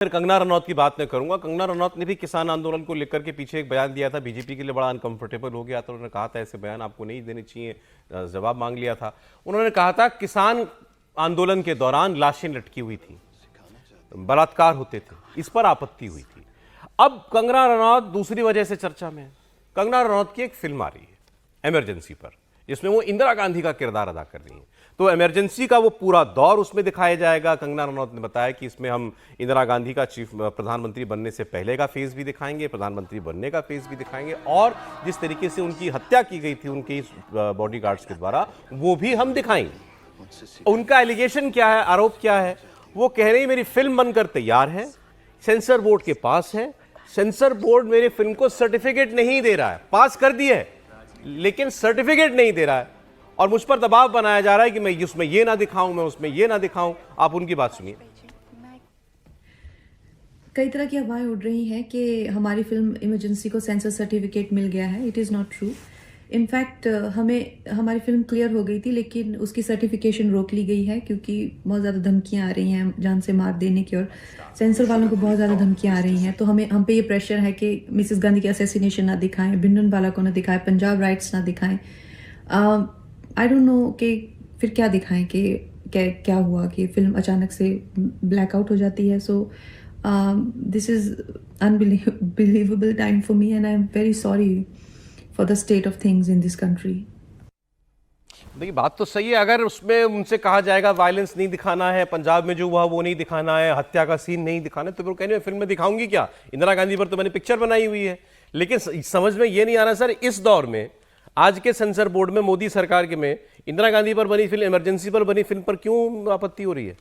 फिर कंगना रनौत की बात मैं करूंगा। कंगना रनौत ने भी किसान आंदोलन को लेकर के पीछे एक बयान दिया था, बीजेपी के लिए बड़ा अनकंफर्टेबल हो गया था। उन्होंने कहा था ऐसे बयान आपको नहीं देने चाहिए, जवाब मांग लिया था। उन्होंने कहा था किसान आंदोलन के दौरान लाशें लटकी हुई थी, बलात्कार होते थे, इस पर आपत्ति हुई थी। अब कंगना रनौत दूसरी वजह से चर्चा में है। कंगना रनौत की एक फिल्म आ रही है इमरजेंसी पर, जिसमें वो इंदिरा गांधी का किरदार अदा कर रही हैं। तो इमरजेंसी का वो पूरा दौर उसमें दिखाया जाएगा। कंगना रनौत ने बताया कि इसमें हम इंदिरा गांधी का प्रधानमंत्री बनने से पहले का फेज भी दिखाएंगे, प्रधानमंत्री बनने का फेज भी दिखाएंगे, और जिस तरीके से उनकी हत्या की गई थी उनके बॉडीगार्ड्स के द्वारा वो भी हम दिखाएंगे। उनका एलिगेशन क्या है, आरोप क्या है? वो कह रही मेरी फिल्म बनकर तैयार है, सेंसर बोर्ड के पास है, सेंसर बोर्ड मेरी फिल्म को सर्टिफिकेट नहीं दे रहा है, पास कर दिया है लेकिन सर्टिफिकेट नहीं दे रहा है, और मुझ पर दबाव बनाया जा रहा है कि मैं उसमें ये ना दिखाऊं, मैं उसमें ये ना दिखाऊं। आप उनकी बात सुनिए। कई तरह की अफवाहें उड़ रही हैं कि हमारी फिल्म इमरजेंसी को सेंसर सर्टिफिकेट मिल गया है। It is not true. In fact हमें हमारी फिल्म क्लियर हो गई थी, लेकिन उसकी सर्टिफिकेशन रोक ली गई है क्योंकि बहुत ज़्यादा धमकियां आ रही हैं जान से मार देने की, और सेंसर वालों को बहुत ज़्यादा धमकियां आ रही हैं। तो हम पे ये प्रेशर है कि मिसेस गांधी की असैसिनेशन ना दिखाएं, भिंडरवाला को ना दिखाएं, पंजाब राइट्स ना दिखाएं। आई डोंट नो कि फिर क्या दिखाएं कि क्या हुआ कि फिल्म अचानक से ब्लैकआउट हो जाती है। So this is unbelievable time for me and I am very sorry for the state of things in this country. देखिए बात तो सही है। अगर उसमें उनसे कहा जाएगा वायलेंस नहीं दिखाना है, पंजाब में जो हुआ वो नहीं दिखाना है, हत्या का सीन नहीं दिखाना है, तो फिर कहने फिल्म में दिखाऊंगी क्या? इंदिरा गांधी पर तो मैंने पिक्चर बनाई हुई है। लेकिन समझ में ये नहीं आ रहा सर, इस दौर में आज के सेंसर बोर्ड में, मोदी सरकार के में, इंदिरा गांधी पर बनी फिल्म, इमरजेंसी पर बनी फिल्म पर क्यों आपत्ति हो रही है?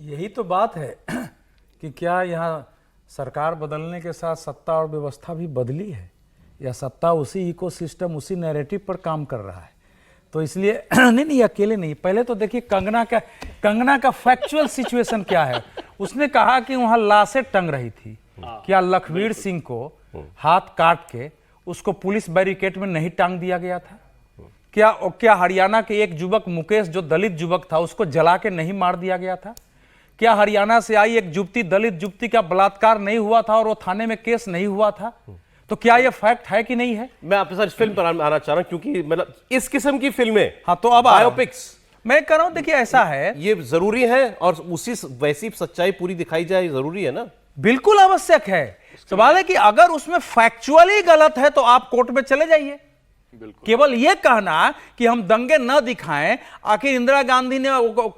यही तो बात है कि क्या यहाँ सरकार बदलने के साथ सत्ता और व्यवस्था भी बदली है, या सत्ता उसी इकोसिस्टम, उसी नैरेटिव पर काम कर रहा है? तो इसलिए नहीं अकेले नहीं। पहले तो देखिए कंगना का फैक्चुअल सिचुएशन क्या है। उसने कहा कि वहां लाशें टंग रही थी। क्या लखवीर सिंह को हाथ काट के उसको पुलिस बैरिकेड में नहीं टांग दिया गया था? क्या हरियाणा के एक युवक मुकेश, जो दलित युवक था, उसको जला के नहीं मार दिया गया था? क्या हरियाणा से आई एक युवती, दलित युवती का बलात्कार नहीं हुआ था और वो थाने में केस नहीं हुआ था? तो क्या ये फैक्ट है कि नहीं है? मैं आपके साथ इस फिल्म पर आना चाह रहा हूं क्योंकि मतलब इस किस्म की फिल्में, हाँ तो अब बायोपिक्स, मैं कह रहा हूं, देखिए ऐसा है, ये जरूरी है और उसी वैसी सच्चाई पूरी दिखाई जाए, जरूरी है ना? बिल्कुल आवश्यक है। सवाल है कि अगर उसमें फैक्चुअली गलत है तो आप कोर्ट में चले जाइए। केवल यह कहना कि हम दंगे न दिखाएं, आखिर इंदिरा गांधी ने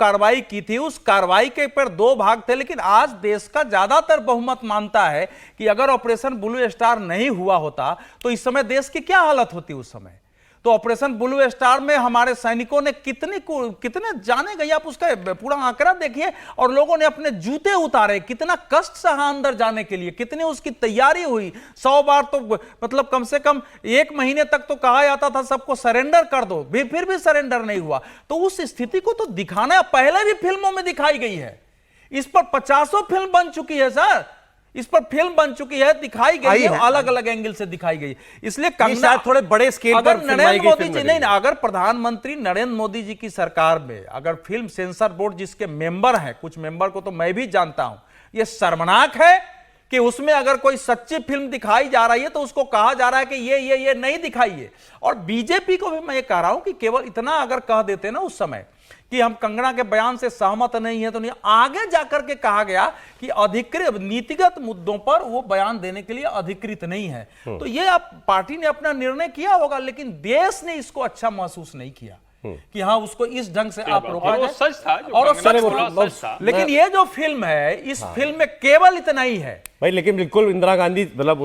कार्रवाई की थी, उस कार्रवाई के पर दो भाग थे, लेकिन आज देश का ज्यादातर बहुमत मानता है कि अगर ऑपरेशन ब्लू स्टार नहीं हुआ होता तो इस समय देश की क्या हालत होती उस समय। तो ऑपरेशन ब्लू स्टार में हमारे सैनिकों ने कितने जाने गए, आप उसका पूरा आंकड़ा देखिए, और लोगों ने अपने जूते उतारे, कितना कष्ट सहा अंदर जाने के लिए, कितनी उसकी तैयारी हुई। 100 बार तो मतलब कम से कम 1 महीने तक तो कहा जाता था सबको सरेंडर कर दो, फिर भी सरेंडर नहीं हुआ। तो उस स्थिति को तो दिखाना पहले भी फिल्मों में दिखाई गई है। इस पर 50 फिल्म बन चुकी है सर, इस पर फिल्म बन चुकी है, दिखाई गई है, अलग अलग एंगल से दिखाई गई। इसलिए कंगना थोड़े बड़े स्केल पर नरेंद्र मोदी जी नहीं, अगर प्रधानमंत्री नरेंद्र मोदी जी की सरकार में अगर फिल्म सेंसर बोर्ड जिसके मेंबर हैं, कुछ मेंबर को तो मैं भी जानता हूं, यह शर्मनाक है कि उसमें अगर कोई सच्ची फिल्म दिखाई जा रही है तो उसको कहा जा रहा है कि ये नहीं दिखाइए। और बीजेपी को भी मैं ये कह रहा हूं कि केवल इतना अगर कह देते ना उस समय कि हम कंगना के बयान से सहमत नहीं है, तो नहीं, आगे जाकर के कहा गया कि अधिकृत नीतिगत मुद्दों पर वो बयान देने के लिए अधिकृत नहीं है। तो ये आप पार्टी ने अपना निर्णय किया होगा, लेकिन देश ने इसको अच्छा महसूस नहीं किया कि हाँ उसको इस ढंग से आप रोका जाए। सच था, और सच था। लेकिन ये जो फिल्म है, इस फिल्म में केवल इतना ही है भाई, लेकिन बिल्कुल इंदिरा गांधी मतलब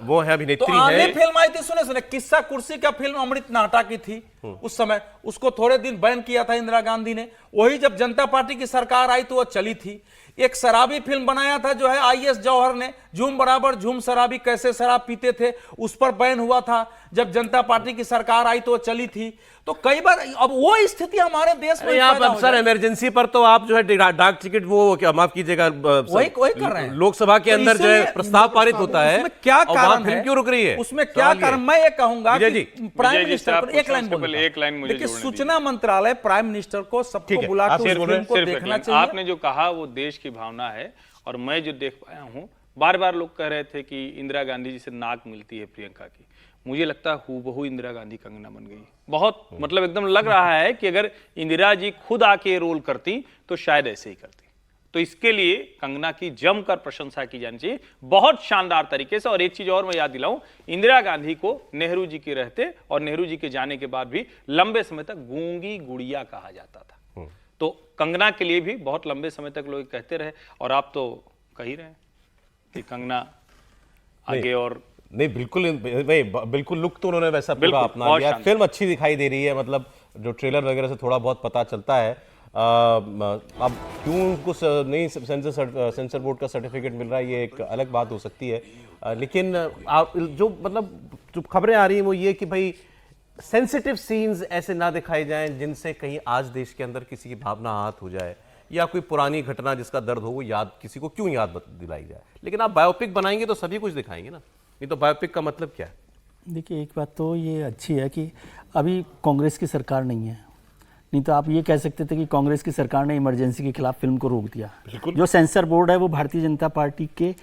वो है, अभिनेत्री तो है। फिल्म आई थी, सुने किस्सा कुर्सी का फिल्म अमृत नाटा की थी उस समय, उसको थोड़े दिन बैन किया था इंदिरा गांधी ने। वही जब जनता पार्टी की सरकार आई तो वो चली थी। एक शराबी फिल्म बनाया था जो है आईएस जौहर ने, झूम बराबर झूम शराबी, कैसे शराब पीते थे, उस पर बैन हुआ था। जब जनता पार्टी की सरकार आई तो वो चली थी। तो कई बार अब वो स्थिति हमारे देश में आप सर इमरजेंसी पर तो आप जो है डाक टिकट वो क्या, माफ कीजिएगा, वही कर रहे हैं। लोकसभा के अंदर जो है प्रस्ताव पारित होता है, उसमें क्या कारण है, क्यों रुक रही है? उसमें क्या कारण, मैं ये कहूंगा कि प्राइम मिनिस्टर को एक लाइन देखिए, सूचना मंत्रालय प्राइम मिनिस्टर को सबको बुला के उस फिल्म को देखना चाहिए। आपने जो कहा वो देश की भावना है और मैं जो देख पाया हूँ, बार बार लोग कह रहे थे कि इंदिरा गांधी जी से नाक मिलती है प्रियंका की। मुझे लगता है हूबहू इंदिरा गांधी कंगना बन गई। बहुत मतलब एकदम लग रहा है कि अगर इंदिरा जी खुद आके रोल करती तो शायद ऐसे ही करती। तो इसके लिए कंगना की जमकर प्रशंसा की जानी चाहिए, बहुत शानदार तरीके से। और एक चीज और मैं याद दिलाऊं, इंदिरा गांधी को नेहरू जी के रहते और नेहरू जी के जाने के बाद भी लंबे समय तक गूंगी गुड़िया कहा जाता था। तो कंगना के लिए भी बहुत लंबे समय तक लोग कहते रहे, और आप तो कह ही रहे हैं कि कंगना आगे और नहीं, बिल्कुल लुक तो उन्होंने वैसा पूरा बिल्कुल, अपना बहुत लिया। शानदार। फिल्म अच्छी दिखाई दे रही है, मतलब जो ट्रेलर वगैरह से थोड़ा बहुत पता चलता है। अब क्यों उनको नहीं सेंसर बोर्ड का सर्टिफिकेट मिल रहा है, ये एक अलग बात हो सकती है। लेकिन आप जो मतलब जो खबरें आ रही हैं वो ये कि भाई सेंसिटिव सीन्स ऐसे ना दिखाए जाएं जिनसे कहीं आज देश के अंदर किसी की भावना आहत हो जाए, या कोई पुरानी घटना जिसका दर्द हो वो याद किसी को क्यों याद दिलाई जाए। लेकिन आप बायोपिक बनाएंगे तो सभी कुछ दिखाएंगे ना, नहीं तो बायोपिक का मतलब क्या है? देखिए, एक बात तो ये अच्छी है कि अभी कांग्रेस की सरकार नहीं है, नहीं तो आप ये कह सकते थे कि कांग्रेस की सरकार ने इमरजेंसी के खिलाफ फिल्म को रोक दिया। जो सेंसर बोर्ड है वो भारतीय जनता पार्टी के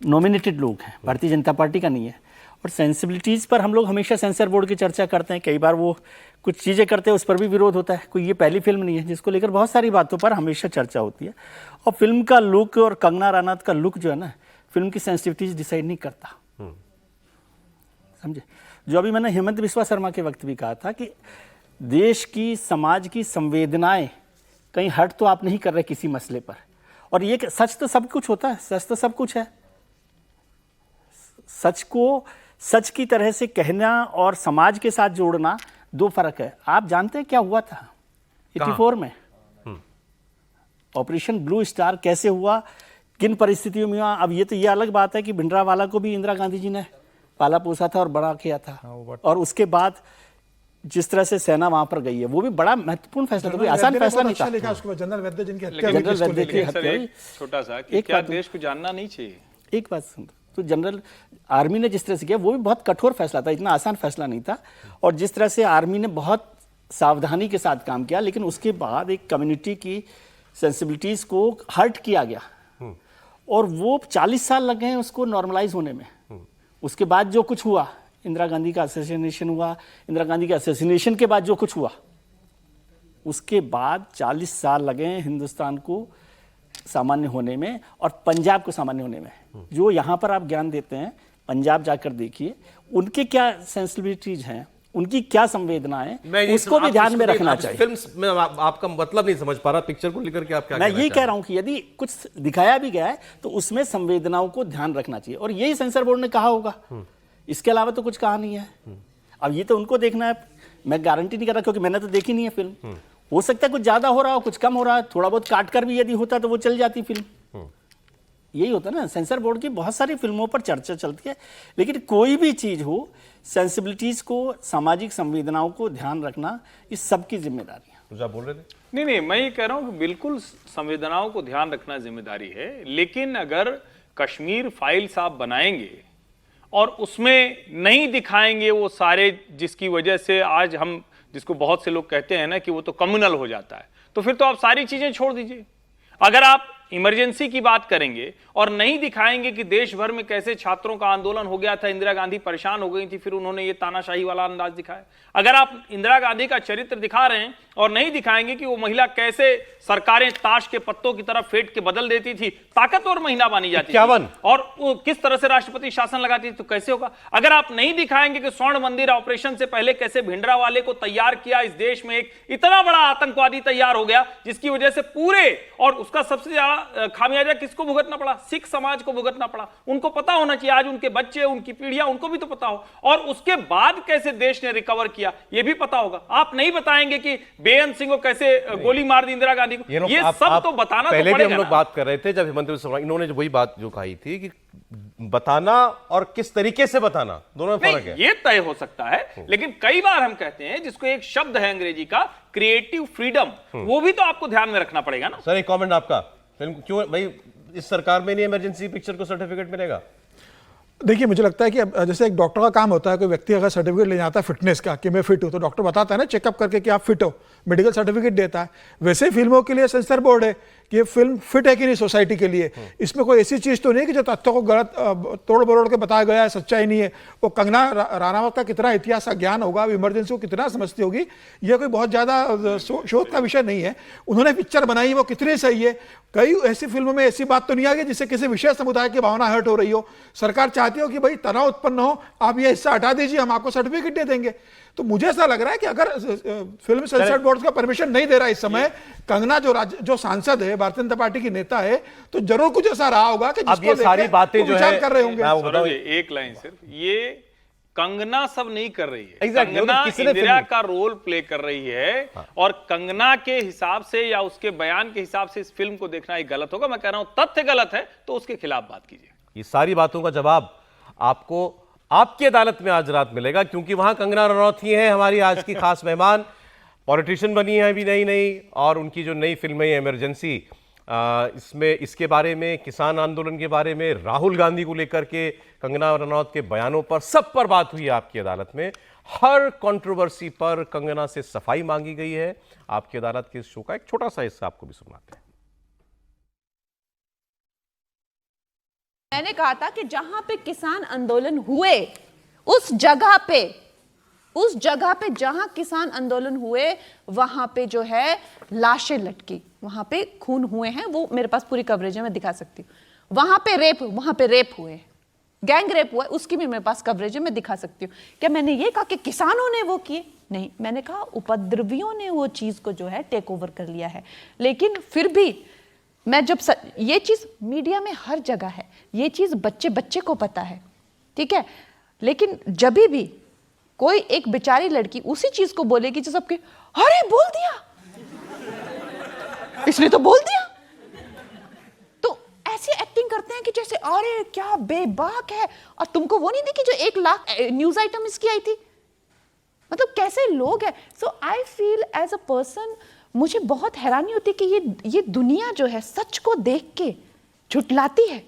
नॉमिनेटेड लोग हैं, भारतीय जनता पार्टी का नहीं है। और सेंसिबिलिटीज़ पर हम लोग हमेशा सेंसर बोर्ड की चर्चा करते हैं, कई बार वो कुछ चीज़ें करते हैं उस पर भी विरोध होता है। कोई ये पहली फिल्म नहीं है जिसको लेकर बहुत सारी बातों पर हमेशा चर्चा होती है। और फिल्म का लुक और कंगना रनौत का लुक जो है ना, फिल्म की सेंसिटिविटीज डिसाइड नहीं करता, समझे। जो अभी मैंने हेमंत बिस्वा शर्मा के वक्त भी कहा था कि देश की समाज की संवेदनाएं कहीं हट तो आप नहीं कर रहे किसी मसले पर। और ये सच तो सब कुछ होता है, सच तो सब कुछ है। सच को सच की तरह से कहना और समाज के साथ जोड़ना दो फर्क है। आप जानते हैं क्या हुआ था 84 में? ऑपरेशन ब्लू स्टार कैसे हुआ, किन परिस्थितियों में हुआ? अब ये अलग बात है कि भिंडरावाला को भी इंदिरा गांधी जी ने पाला पोसा था और बड़ा किया था। और उसके बाद जिस तरह से सेना वहां पर गई है, वो भी बड़ा महत्वपूर्ण फैसला था, कोई आसान फैसला नहीं था। लिखा उसको जनरल वैद्य जिनकी हत्या जनरल हुई, वैद्य की हत्या हुई। छोटा सा कि क्या देश को जानना नहीं चाहिए? एक बात सुन, तो जनरल आर्मी ने जिस तरह से किया वो भी बहुत कठोर फैसला था, इतना आसान फैसला नहीं था। और जिस तरह से आर्मी ने बहुत सावधानी के साथ काम किया, लेकिन उसके बाद एक कम्युनिटी की सेंसिबिलिटीज को हर्ट किया गया और वो 40 साल लग गए उसको नॉर्मलाइज होने में। उसके बाद जो कुछ हुआ, इंदिरा गांधी का असैसिनेशन हुआ, इंदिरा गांधी के असैसिनेशन के बाद जो कुछ हुआ, उसके बाद 40 साल लगे हिंदुस्तान को सामान्य होने में और पंजाब को सामान्य होने में। जो यहाँ पर आप ज्ञान देते हैं, पंजाब जाकर देखिए उनके क्या सेंसिबिलिटीज हैं, उनकी क्या संवेदनाएं, उसको भी ध्यान में रखना चाहिए। फिल्म में आपका मतलब नहीं समझ पा रहा, पिक्चर को लेकर के आप क्या मैं यही कह रहा हूं कि यदि कुछ दिखाया भी गया है तो उसमें संवेदनाओं को ध्यान रखना चाहिए, और यही सेंसर बोर्ड ने कहा होगा। इसके अलावा तो कुछ कहा नहीं है। अब ये तो उनको देखना है, मैं गारंटी नहीं कर रहा क्योंकि मैंने तो देखी नहीं है फिल्म। हो सकता है कुछ ज्यादा हो रहा हो, कुछ कम हो रहा है, थोड़ा बहुत काट कर भी यदि होता तो वो चल जाती फिल्म। यही होता ना, सेंसर बोर्ड की बहुत सारी फिल्मों पर चर्चा चलती है, लेकिन कोई भी चीज हो, सेंसिबिलिटीज को, सामाजिक संवेदनाओं को ध्यान रखना, इस सबकी जिम्मेदारी है। जो आप बोल रहे थे, नहीं, मैं ये कह रहा हूं कि बिल्कुल संवेदनाओं को ध्यान रखना जिम्मेदारी है, लेकिन अगर कश्मीर फाइल्स आप बनाएंगे और उसमें नहीं दिखाएंगे वो सारे जिसकी वजह से आज हम, जिसको बहुत से लोग कहते हैं ना कि वो तो कम्युनल हो जाता है, तो फिर तो आप सारी चीजें छोड़ दीजिए। अगर आप इमरजेंसी की बात करेंगे और नहीं दिखाएंगे कि देश भर में कैसे छात्रों का आंदोलन हो गया था, इंदिरा गांधी परेशान हो गई थी, फिर उन्होंने ये तानाशाही वाला अंदाज दिखाया। अगर आप इंदिरा गांधी का चरित्र दिखा रहे हैं और नहीं दिखाएंगे कि वो महिला कैसे सरकारें ताश के पत्तों की तरह फेंट के बदल देती थी, ताकतवर महिला मानी जाती थी, और वो किस तरह से राष्ट्रपति शासन लगाती थी, तो कैसे होगा? अगर आप नहीं दिखाएंगे कि स्वर्ण मंदिर ऑपरेशन से पहले कैसे भिंडरावाले को तैयार किया, इस देश में एक इतना बड़ा आतंकवादी तैयार हो गया जिसकी वजह से पूरे, और उसका सबसे ज्यादा खामियाजा किसको भुगतना पड़ा? सिख समाज को भुगतना पड़ा। उनको पता होना चाहिए, आज उनके बच्चे, उनकी पीढ़ियां, उनको भी तो पता हो। और उसके बाद कैसे देश ने रिकवर किया ये भी पता होगा। आप नहीं बताएंगे कि बेअंत सिंह को कैसे गोली मार दी इंदिरा गांधी को, ये सब तो बताना पहले तो भी पड़ेगा। हम लोग बात कर रहे थे जब हेमंत बिस्वा शर्मा, इन्होंने वही बात जो कही थी कि बताना और किस तरीके से बताना, दोनों में फर्क है। ये तय हो सकता है, लेकिन कई बार हम कहते हैं, जिसको एक शब्द है अंग्रेजी का क्रिएटिव फ्रीडम, वो भी तो आपको ध्यान में रखना पड़ेगा ना। सर एक कमेंट आपका, फिल्म क्यों भाई इस सरकार में नहीं इमरजेंसी पिक्चर को सर्टिफिकेट मिलेगा? देखिए, मुझे लगता है कि अब जैसे एक डॉक्टर का काम होता है, कोई व्यक्ति अगर सर्टिफिकेट ले जाता है फिटनेस का कि मैं फिट हूं, तो डॉक्टर बताता है ना चेकअप करके कि आप फिट हो, मेडिकल सर्टिफिकेट देता है। वैसे ही फिल्मों के लिए सेंसर बोर्ड है कि ये फिल्म फिट है कि नहीं सोसाइटी के लिए। इसमें कोई ऐसी चीज तो नहीं कि जो तथ्यों को गलत तोड़ मरोड़ के बताया गया है, सच्चाई नहीं है। वो कंगना राणावत का कितना इतिहास का ज्ञान होगा, इमरजेंसी को कितना समझती होगी, यह कोई बहुत ज्यादा शोध का विषय नहीं है। उन्होंने पिक्चर बनाई, वो कितनी सही है। कई ऐसी फिल्मों में ऐसी बात तो नहीं आ गई जिससे किसी विशेष समुदाय की भावना हर्ट हो रही हो। सरकार चाहती हो कि भाई तनाव उत्पन्न हो, आप ये हिस्सा हटा दीजिए, हम आपको सर्टिफिकेट दे देंगे। तो मुझे ऐसा लग रहा है कि अगर फिल्म सेंसर बोर्ड का परमिशन नहीं दे रहा इस समय, कंगना जो सांसद है, भारतीय जनता पार्टी की नेता है, तो जरूर कुछ ऐसा रहा होगा कि अब ये सारी बातें जो है कर रहे होंगे। मैं वो बताऊं, एक लाइन सिर्फ, ये कंगना सब नहीं कर रही है। Exactly, कंगना किसी ने इंदिरा फिल्म- का रोल प्ले कर रही है और कंगना के हिसाब से या उसके बयान के हिसाब से इस फिल्म को देखना ही गलत होगा। मैं कह रहा हूं तथ्य गलत है तो उसके खिलाफ बात कीजिए। ये सारी बातों का जवाब आपको आपकी अदालत में आज रात मिलेगा, क्योंकि वहां कंगना रनौत ही हैं हमारी आज की खास मेहमान। पॉलिटिशियन बनी है अभी नई और उनकी जो नई फिल्म है इमरजेंसी, इसमें इसके बारे में, किसान आंदोलन के बारे में, राहुल गांधी को लेकर के कंगना रनौत के बयानों पर, सब पर बात हुई है आपकी अदालत में। हर कंट्रोवर्सी पर कंगना से सफाई मांगी गई है। आपकी अदालत के इस शो का एक छोटा सा हिस्सा आपको भी सुनाते हैं। मैंने कहा था कि जहां पे किसान आंदोलन हुए उस जगह पे जहां किसान आंदोलन हुए वहां पे जो है लाशें लटकी, वहां पे खून हुए हैं, वो मेरे पास पूरी कवरेज है, मैं दिखा सकती हूँ। वहां पे रेप हुए, गैंग रेप हुआ, उसकी भी मेरे पास कवरेज है, मैं दिखा सकती हूँ। क्या मैंने ये कहा कि किसानों ने वो किए? नहीं, मैंने कहा उपद्रवियों ने वो चीज को जो है टेक ओवर कर लिया है। लेकिन फिर भी मैं जब ये चीज मीडिया में हर जगह है, ये चीज बच्चे को पता है, ठीक है, लेकिन जब भी कोई एक बेचारी लड़की उसी चीज को बोलेगी जो सबके अरे बोल दिया, इसने तो बोल दिया, तो ऐसी एक्टिंग करते हैं कि जैसे अरे क्या बेबाक है। और तुमको वो नहीं देखी जो 1 लाख न्यूज आइटम इसकी आई थी? मतलब कैसे लोग हैं। So I feel as a person, मुझे बहुत हैरानी होती है कि ये दुनिया जो है सच को देख के झुठलाती है।